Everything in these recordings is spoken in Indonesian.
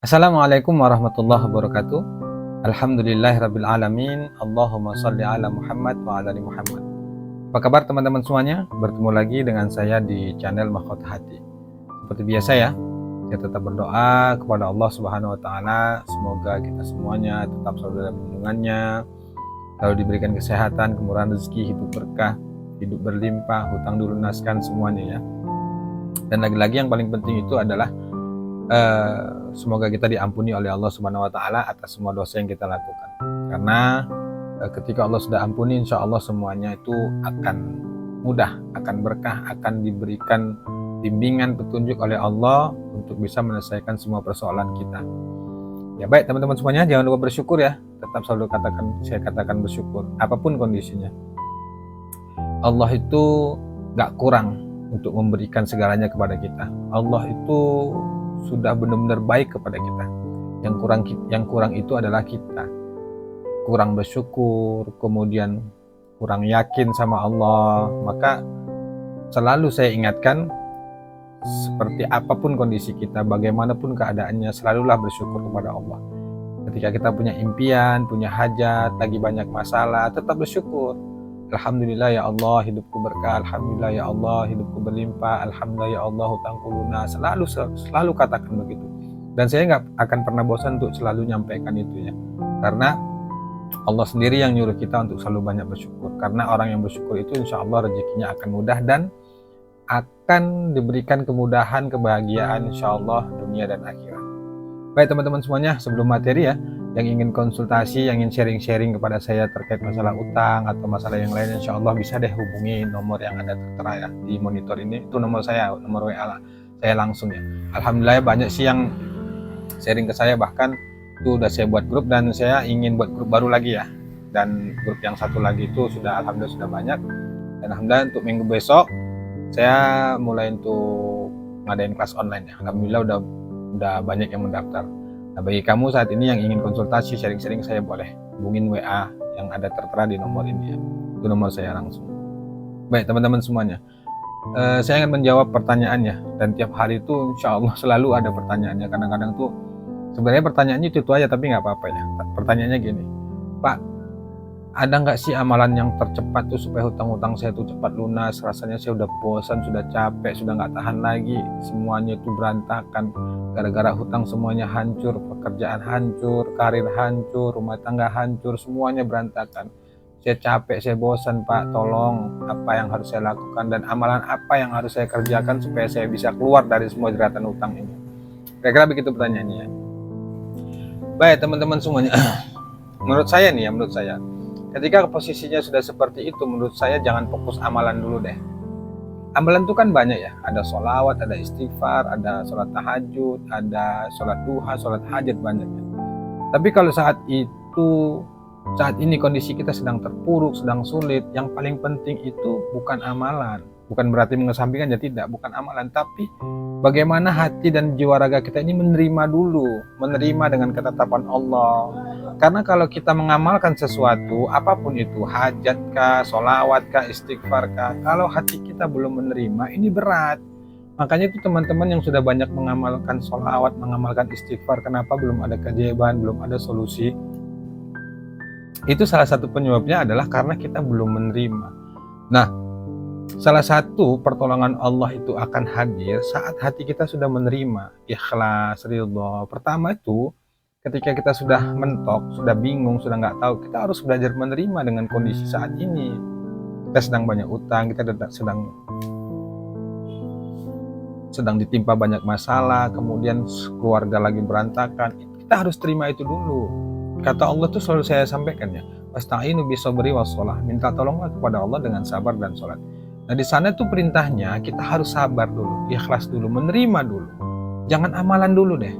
Assalamualaikum warahmatullahi wabarakatuh. Alhamdulillahirabbil alamin. Allahumma shalli ala Muhammad wa ala ali Muhammad. Apa kabar teman-teman semuanya? Bertemu lagi dengan saya di channel Mahkota Hati. Seperti biasa ya, saya tetap berdoa kepada Allah Subhanahu wa taala semoga kita semuanya tetap selalu dalam lindungannya, selalu diberikan kesehatan, kemurahan rezeki, hidup berkah, hidup berlimpah, hutang dilunaskan semuanya ya. Dan lagi-lagi yang paling penting itu adalah semoga kita diampuni oleh Allah Subhanahu wa taala atas semua dosa yang kita lakukan. Karena ketika Allah sudah ampuni, insya Allah semuanya itu akan mudah, akan berkah, akan diberikan bimbingan petunjuk oleh Allah untuk bisa menyelesaikan semua persoalan kita. Ya baik teman-teman semuanya, jangan lupa bersyukur ya. Tetap selalu saya katakan bersyukur apapun kondisinya. Allah itu gak kurang untuk memberikan segalanya kepada kita. Allah itu sudah benar-benar baik kepada kita. Yang kurang itu adalah kita. Kurang bersyukur, kemudian kurang yakin sama Allah. Maka selalu saya ingatkan, seperti apapun kondisi kita, bagaimanapun keadaannya, selalulah bersyukur kepada Allah. Ketika kita punya impian, punya hajat, lagi banyak masalah, tetap bersyukur. Alhamdulillah ya Allah hidupku berkah, alhamdulillah ya Allah hidupku berlimpah, alhamdulillah ya Allah hutangku lunas. Selalu katakan begitu. Dan saya nggak akan pernah bosan untuk selalu nyampaikan itu ya. Karena Allah sendiri yang nyuruh kita untuk selalu banyak bersyukur. Karena orang yang bersyukur itu insya Allah rezekinya akan mudah dan akan diberikan kemudahan, kebahagiaan insya Allah dunia dan akhirat. Baik teman-teman semuanya, sebelum materi ya, yang ingin konsultasi, yang ingin sharing-sharing kepada saya terkait masalah utang atau masalah yang lain, insya Allah bisa deh hubungi nomor yang ada tertera ya di monitor ini. Itu nomor saya, nomor WA saya langsung ya. Alhamdulillah banyak sih yang sharing ke saya, bahkan itu udah saya buat grup dan saya ingin buat grup baru lagi ya. Dan grup yang satu lagi itu sudah alhamdulillah sudah banyak. Dan alhamdulillah untuk minggu besok saya mulai untuk ngadain kelas online ya. Alhamdulillah udah banyak yang mendaftar. Nah, bagi kamu saat ini yang ingin konsultasi, sharing-sharing, saya boleh hubungin WA yang ada tertera di nomor ini ya. Itu nomor saya langsung. Baik teman-teman semuanya, saya akan menjawab pertanyaannya. Dan tiap hari itu insya Allah selalu ada pertanyaannya. Kadang-kadang tuh sebenarnya pertanyaannya itu aja, tapi nggak apa-apa ya. Pertanyaannya gini, Pak, ada nggak sih amalan yang tercepat tuh supaya hutang-hutang saya tuh cepat lunas? Rasanya saya udah bosan, sudah capek, sudah nggak tahan lagi. Semuanya itu berantakan. Gara-gara hutang semuanya hancur, pekerjaan hancur, karir hancur, rumah tangga hancur, semuanya berantakan. Saya capek, saya bosan Pak, tolong apa yang harus saya lakukan dan amalan apa yang harus saya kerjakan supaya saya bisa keluar dari semua jeratan hutang ini. Kira-kira begitu pertanyaannya. Baik teman-teman semuanya, menurut saya nih ya, menurut saya, ketika posisinya sudah seperti itu, menurut saya jangan fokus amalan dulu deh. Amalan itu kan banyak ya, ada sholawat, ada istighfar, ada sholat tahajud, ada sholat duha, sholat hajat, banyak ya. Tapi kalau saat ini kondisi kita sedang terpuruk, sedang sulit, yang paling penting itu bukan amalan. Bukan berarti mengesampingkan ya, tidak, bukan amalan, tapi bagaimana hati dan jiwa raga kita ini menerima dulu, menerima dengan ketetapan Allah. Karena kalau kita mengamalkan sesuatu, apapun itu, hajat kah, sholawat kah, istighfar kah, kalau hati kita belum menerima, ini berat. Makanya itu teman-teman yang sudah banyak mengamalkan sholawat, mengamalkan istighfar, kenapa belum ada keajaiban, belum ada solusi? Itu salah satu penyebabnya adalah karena kita belum menerima. Nah, salah satu pertolongan Allah itu akan hadir saat hati kita sudah menerima, ikhlas, ridho. Pertama itu, ketika kita sudah mentok, sudah bingung, sudah nggak tahu, kita harus belajar menerima dengan kondisi saat ini. Kita sedang banyak utang, kita sedang ditimpa banyak masalah, kemudian keluarga lagi berantakan. Kita harus terima itu dulu. Kata Allah tuh selalu saya sampaikan ya, wasta'inu bisobri wassalah, minta tolonglah kepada Allah dengan sabar dan sholat. Nah di sana tuh perintahnya kita harus sabar dulu, ikhlas dulu, menerima dulu. Jangan amalan dulu deh.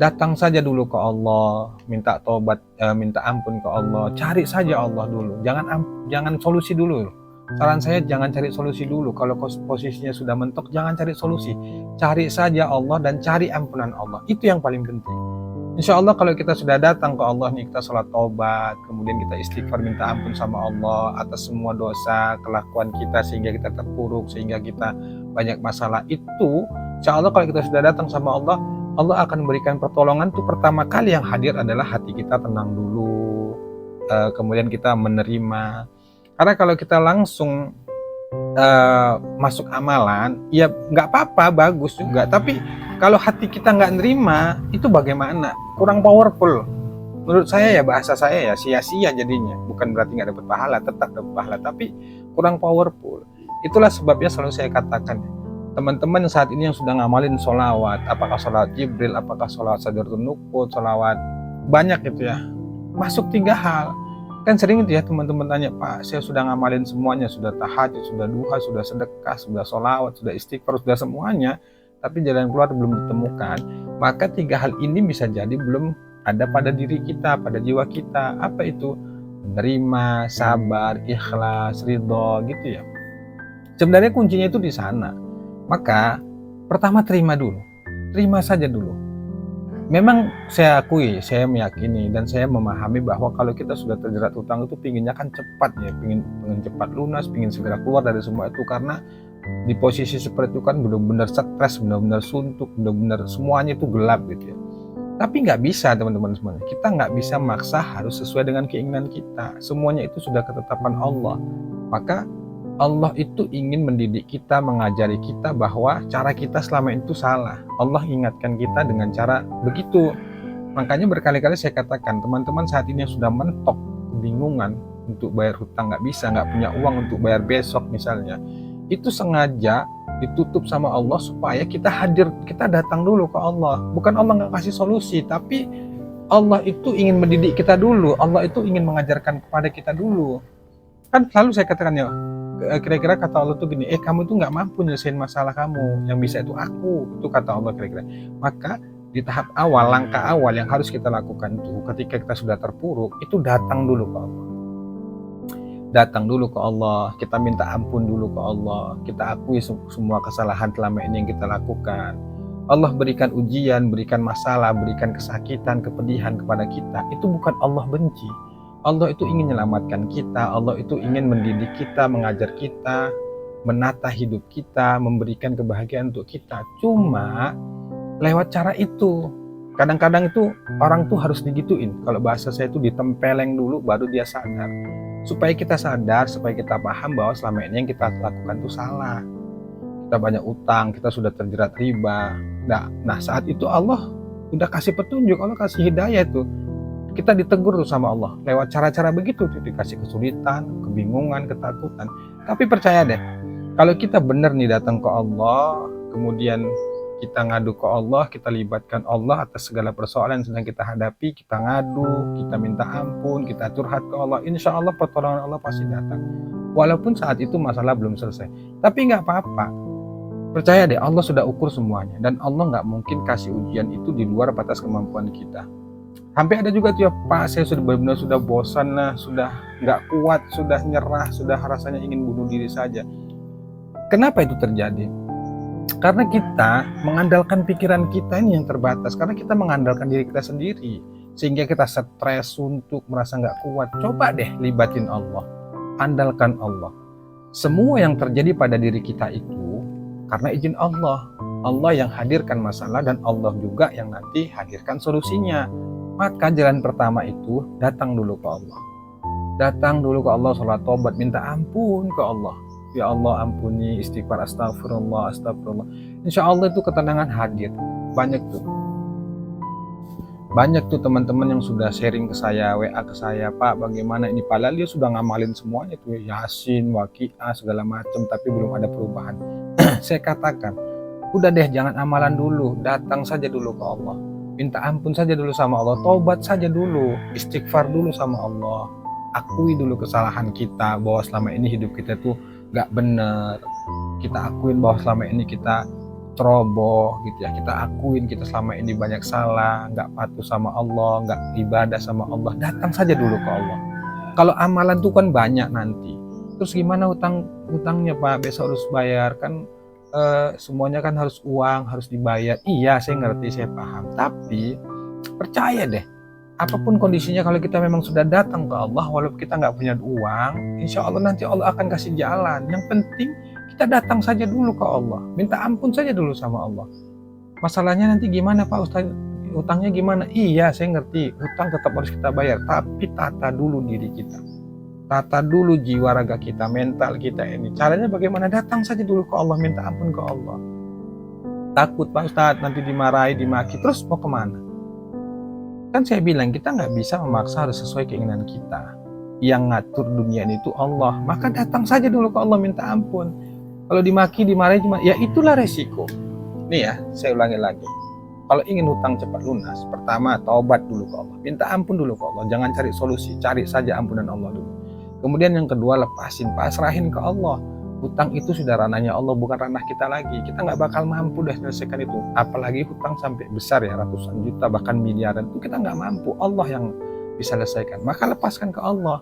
Datang saja dulu ke Allah, minta tobat, minta ampun ke Allah, cari saja Allah dulu. Jangan solusi dulu. Saran saya jangan cari solusi dulu. Kalau posisinya sudah mentok, jangan cari solusi. Cari saja Allah dan cari ampunan Allah. Itu yang paling penting. Insya Allah kalau kita sudah datang ke Allah nih, kita sholat taubat, kemudian kita istighfar minta ampun sama Allah atas semua dosa, kelakuan kita sehingga kita terpuruk, sehingga kita banyak masalah itu. Insya Allah kalau kita sudah datang sama Allah, Allah akan berikan pertolongan tuh pertama kali yang hadir adalah hati kita tenang dulu, kemudian kita menerima. Karena kalau kita langsung masuk amalan, ya nggak apa-apa, bagus juga. Tapi kalau hati kita nggak nerima, itu bagaimana? Kurang powerful. Menurut saya ya, bahasa saya ya, sia-sia jadinya. Bukan berarti nggak dapat pahala, tetap dapat pahala, tapi kurang powerful. Itulah sebabnya selalu saya katakan, teman-teman saat ini yang sudah ngamalin sholawat, apakah sholawat Jibril, apakah sholawat Sadratul Nuqud, sholawat banyak gitu ya, masuk 3 hal. Kan sering itu ya teman-teman tanya, Pak, saya sudah ngamalin semuanya, sudah tahajud, sudah duha, sudah sedekah, sudah sholawat, sudah istighfar, sudah semuanya, tapi jalan keluar belum ditemukan. Maka 3 hal ini bisa jadi belum ada pada diri kita, pada jiwa kita. Apa itu? Menerima, sabar, ikhlas, ridho, gitu ya. Sebenarnya kuncinya itu di sana. Maka pertama terima dulu, terima saja dulu. Memang saya akui, saya meyakini dan saya memahami bahwa kalau kita sudah terjerat utang itu pinginnya kan cepat ya, pingin cepat lunas, pingin segera keluar dari semua itu, karena di posisi seperti itu kan benar-benar stres, benar-benar suntuk, benar-benar semuanya itu gelap gitu ya. Tapi nggak bisa teman-teman semuanya, kita nggak bisa maksa harus sesuai dengan keinginan kita. Semuanya itu sudah ketetapan Allah. Maka Allah itu ingin mendidik kita, mengajari kita bahwa cara kita selama itu salah. Allah ingatkan kita dengan cara begitu. Makanya berkali-kali saya katakan, teman-teman saat ini yang sudah mentok, kebingungan untuk bayar hutang, nggak bisa, nggak punya uang untuk bayar besok misalnya, itu sengaja ditutup sama Allah supaya kita hadir, kita datang dulu ke Allah. Bukan Allah nggak kasih solusi, tapi Allah itu ingin mendidik kita dulu. Allah itu ingin mengajarkan kepada kita dulu. Kan selalu saya katakan ya, kira-kira kata Allah tuh gini, kamu tuh nggak mampu nyelesain masalah kamu, yang bisa itu aku, itu kata Allah kira-kira. Maka di tahap awal, langkah awal yang harus kita lakukan itu, ketika kita sudah terpuruk, itu datang dulu ke Allah. Datang dulu ke Allah, kita minta ampun dulu ke Allah, kita akui semua kesalahan selama ini yang kita lakukan. Allah berikan ujian, berikan masalah, berikan kesakitan, kepedihan kepada kita, itu bukan Allah benci. Allah itu ingin menyelamatkan kita, Allah itu ingin mendidik kita, mengajar kita, menata hidup kita, memberikan kebahagiaan untuk kita. Cuma lewat cara itu. Kadang-kadang itu orang tuh harus digituin. Kalau bahasa saya itu ditempeleng dulu baru dia sadar. Supaya kita sadar, supaya kita paham bahwa selama ini yang kita lakukan itu salah. Kita banyak utang, kita sudah terjerat riba. Nah saat itu Allah udah kasih petunjuk, Allah kasih hidayah tuh. Kita ditegur tuh sama Allah lewat cara-cara begitu tuh, dikasih kesulitan, kebingungan, ketakutan. Tapi percaya deh, kalau kita benar nih datang ke Allah, kemudian kita ngadu ke Allah, kita libatkan Allah atas segala persoalan yang sedang kita hadapi, kita ngadu, kita minta ampun, kita curhat ke Allah, insya Allah pertolongan Allah pasti datang. Walaupun saat itu masalah belum selesai, tapi nggak apa-apa. Percaya deh, Allah sudah ukur semuanya, dan Allah nggak mungkin kasih ujian itu di luar batas kemampuan kita. Sampai ada juga tuh ya, Pak, saya sudah benar-benar sudah bosan lah, sudah nggak kuat, sudah nyerah, sudah rasanya ingin bunuh diri saja. Kenapa itu terjadi? Karena kita mengandalkan pikiran kita ini yang terbatas, karena kita mengandalkan diri kita sendiri, sehingga kita stres, suntuk, merasa nggak kuat. Coba deh libatin Allah, andalkan Allah. Semua yang terjadi pada diri kita itu karena izin Allah. Allah yang hadirkan masalah dan Allah juga yang nanti hadirkan solusinya. Maka jalan pertama itu datang dulu ke Allah. Datang dulu ke Allah, sholat tobat, minta ampun ke Allah. Ya Allah ampuni, istighfar, astagfirullah, astagfirullah. Insya Allah itu ketenangan hadir. Banyak tuh teman-teman yang sudah sharing ke saya, WA ke saya, Pak bagaimana ini, padahal dia sudah ngamalin semuanya tuh, Yasin, Waqiah, segala macam, tapi belum ada perubahan. Saya katakan, udah deh jangan amalan dulu, datang saja dulu ke Allah. Minta ampun saja dulu sama Allah, tobat saja dulu, istighfar dulu sama Allah, akui dulu kesalahan kita, bahwa selama ini hidup kita tuh gak bener, kita akuin bahwa selama ini kita ceroboh gitu ya, kita akuin kita selama ini banyak salah, gak patuh sama Allah, gak ibadah sama Allah, datang saja dulu ke Allah. Kalau amalan tuh kan banyak nanti, terus gimana utangnya Pak, besok harus bayar kan, semuanya kan harus uang, harus dibayar. Iya, saya ngerti, saya paham. Tapi percaya deh, apapun kondisinya, kalau kita memang sudah datang ke Allah, walaupun kita nggak punya uang, insya Allah nanti Allah akan kasih jalan. Yang penting kita datang saja dulu ke Allah, minta ampun saja dulu sama Allah. Masalahnya nanti gimana Pak Ustadz? Hutangnya gimana? Iya, saya ngerti. Hutang tetap harus kita bayar, tapi tata dulu diri kita. Tata dulu jiwa raga kita, mental kita ini. Caranya bagaimana? Datang saja dulu ke Allah, minta ampun ke Allah. Takut Pak Ustadz nanti dimarahi, dimaki, terus mau kemana? Kan saya bilang kita nggak bisa memaksa harus sesuai keinginan kita. Yang ngatur dunia ini itu Allah. Maka datang saja dulu ke Allah, minta ampun. Kalau dimaki, dimarahi, ya itulah resiko. Nih ya, saya ulangi lagi. Kalau ingin hutang cepat lunas, pertama taubat dulu ke Allah, minta ampun dulu ke Allah, jangan cari solusi, cari saja ampunan Allah dulu. Kemudian yang kedua, lepasin, pasrahin ke Allah. Hutang itu sudah ranahnya Allah, bukan ranah kita lagi. Kita nggak bakal mampu dah selesaikan itu. Apalagi hutang sampai besar ya, ratusan juta bahkan miliaran, itu kita nggak mampu. Allah yang bisa selesaikan. Maka lepaskan ke Allah.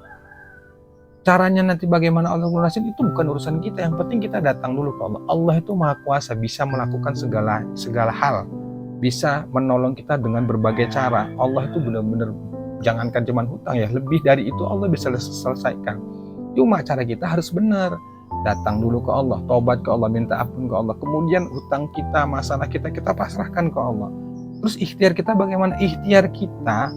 Caranya nanti bagaimana Allah lunasin itu bukan urusan kita. Yang penting kita datang dulu ke Allah. Allah itu maha kuasa, bisa melakukan segala hal, bisa menolong kita dengan berbagai cara. Allah itu benar-benar, jangankan cuma hutang ya, lebih dari itu Allah bisa selesaikan. Cuma cara kita harus benar. Datang dulu ke Allah, tobat ke Allah, minta ampun ke Allah. Kemudian hutang kita, masalah kita pasrahkan ke Allah. Terus ikhtiar kita bagaimana? Ikhtiar kita,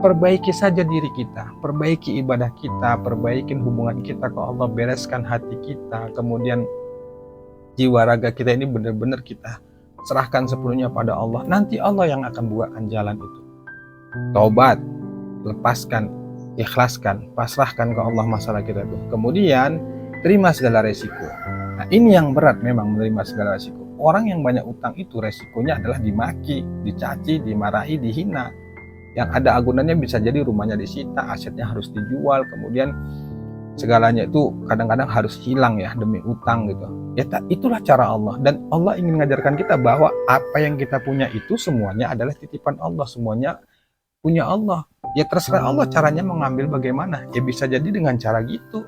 perbaiki saja diri kita, perbaiki ibadah kita, perbaiki hubungan kita ke Allah, bereskan hati kita, kemudian jiwa raga kita ini benar-benar kita serahkan sepenuhnya pada Allah. Nanti Allah yang akan bukakan jalan itu. Taubat, lepaskan, ikhlaskan, pasrahkan ke Allah masalah kita itu. Kemudian terima segala resiko. Nah ini yang berat memang, menerima segala resiko. Orang yang banyak utang itu resikonya adalah dimaki, dicaci, dimarahi, dihina. Yang ada agunannya bisa jadi rumahnya disita, asetnya harus dijual, kemudian segalanya itu kadang-kadang harus hilang ya demi utang gitu. Ya itulah cara Allah, dan Allah ingin mengajarkan kita bahwa apa yang kita punya itu semuanya adalah titipan Allah, semuanya punya Allah. Ya terserah Allah caranya mengambil bagaimana. Ya bisa jadi dengan cara gitu.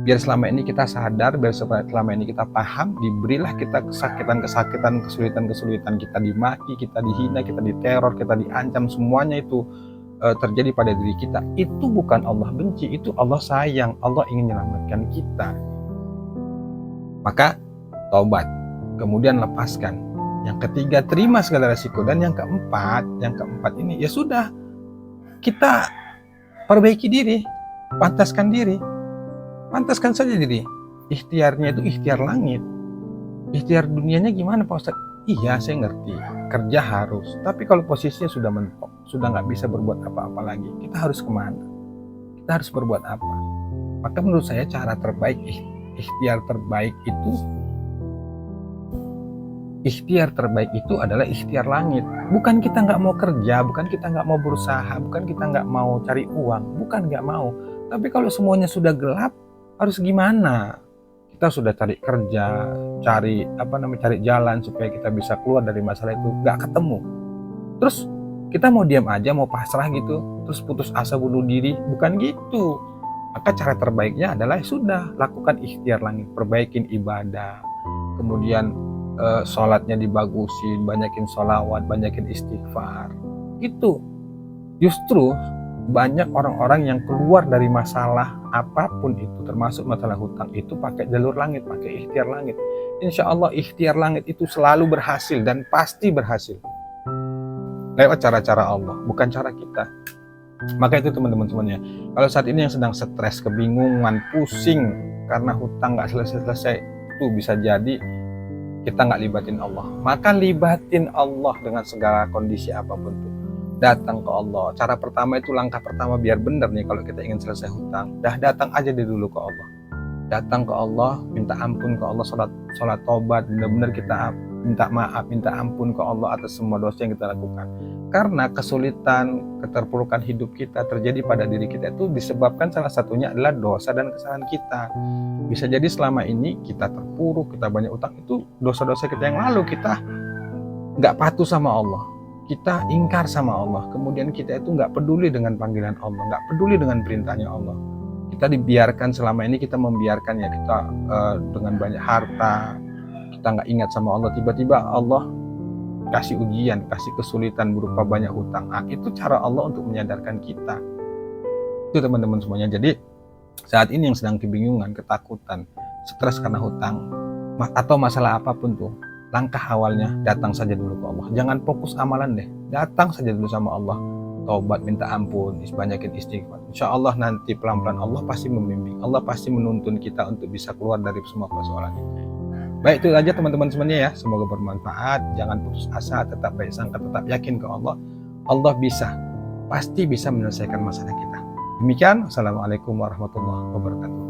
Biar selama ini kita sadar, biar selama ini kita paham, diberilah kita kesakitan, kesulitan, kita dimaki, kita dihina, kita diteror, kita diancam, semuanya itu terjadi pada diri kita. Itu bukan Allah benci, itu Allah sayang, Allah ingin menyelamatkan kita. Maka taubat, kemudian lepaskan. Yang ketiga, terima segala resiko. Dan yang keempat ini ya sudah, kita perbaiki diri, pantaskan saja diri. Ikhtiarnya itu ikhtiar langit. Ikhtiar dunianya gimana Pak Ustadz? Iya saya ngerti, kerja harus. Tapi kalau posisinya sudah mentok, sudah nggak bisa berbuat apa-apa lagi, kita harus kemana? Kita harus berbuat apa? Maka menurut saya cara terbaik, ikhtiar terbaik itu adalah ikhtiar langit. Bukan kita nggak mau kerja, bukan kita nggak mau berusaha, bukan kita nggak mau cari uang, bukan nggak mau. Tapi kalau semuanya sudah gelap, harus gimana? Kita sudah cari kerja, cari jalan supaya kita bisa keluar dari masalah itu, nggak ketemu. Terus kita mau diam aja, mau pasrah gitu, terus putus asa bunuh diri, bukan gitu. Maka cara terbaiknya adalah sudah lakukan ikhtiar langit, perbaikin ibadah, kemudian sholatnya dibagusin, banyakin sholawat, banyakin istighfar. Itu justru banyak orang-orang yang keluar dari masalah apapun itu, termasuk masalah hutang itu, pakai jalur langit, pakai ikhtiar langit. Insya Allah ikhtiar langit itu selalu berhasil dan pasti berhasil lewat cara-cara Allah, bukan cara kita. Maka itu teman-teman semuanya, kalau saat ini yang sedang stres, kebingungan, pusing karena hutang nggak selesai-selesai, itu bisa jadi kita nggak libatin Allah. Maka libatin Allah dengan segala kondisi apapun itu. Datang ke Allah. Cara pertama itu, langkah pertama biar benar nih kalau kita ingin selesai hutang, datang aja dulu ke Allah. Datang ke Allah, minta ampun ke Allah, sholat tobat, benar-benar kita minta maaf, minta ampun ke Allah atas semua dosa yang kita lakukan. Karena kesulitan, keterpurukan hidup kita terjadi pada diri kita itu disebabkan salah satunya adalah dosa dan kesalahan kita. Bisa jadi selama ini kita terpuruk, kita banyak utang, itu dosa-dosa kita yang lalu, kita nggak patuh sama Allah, kita ingkar sama Allah, kemudian kita itu nggak peduli dengan panggilan Allah, nggak peduli dengan perintahnya Allah. Kita dibiarkan selama ini, kita membiarkan ya, kita dengan banyak harta, kita nggak ingat sama Allah, tiba-tiba Allah kasih ujian, kasih kesulitan berupa banyak hutang. Itu cara Allah untuk menyadarkan kita. Itu teman-teman semuanya. Jadi saat ini yang sedang kebingungan, ketakutan, stres karena hutang, atau masalah apapun tuh, langkah awalnya datang saja dulu ke Allah. Jangan fokus amalan deh, datang saja dulu sama Allah. Taubat, minta ampun, banyakin istighfar. Insya Allah nanti pelan-pelan Allah pasti membimbing, Allah pasti menuntun kita untuk bisa keluar dari semua persoalan itu. Baik, itu aja teman-teman semuanya ya. Semoga bermanfaat. Jangan putus asa, tetap baik sangka, tetap yakin ke Allah. Allah bisa, pasti bisa menyelesaikan masalah kita. Demikian, Assalamualaikum warahmatullahi wabarakatuh.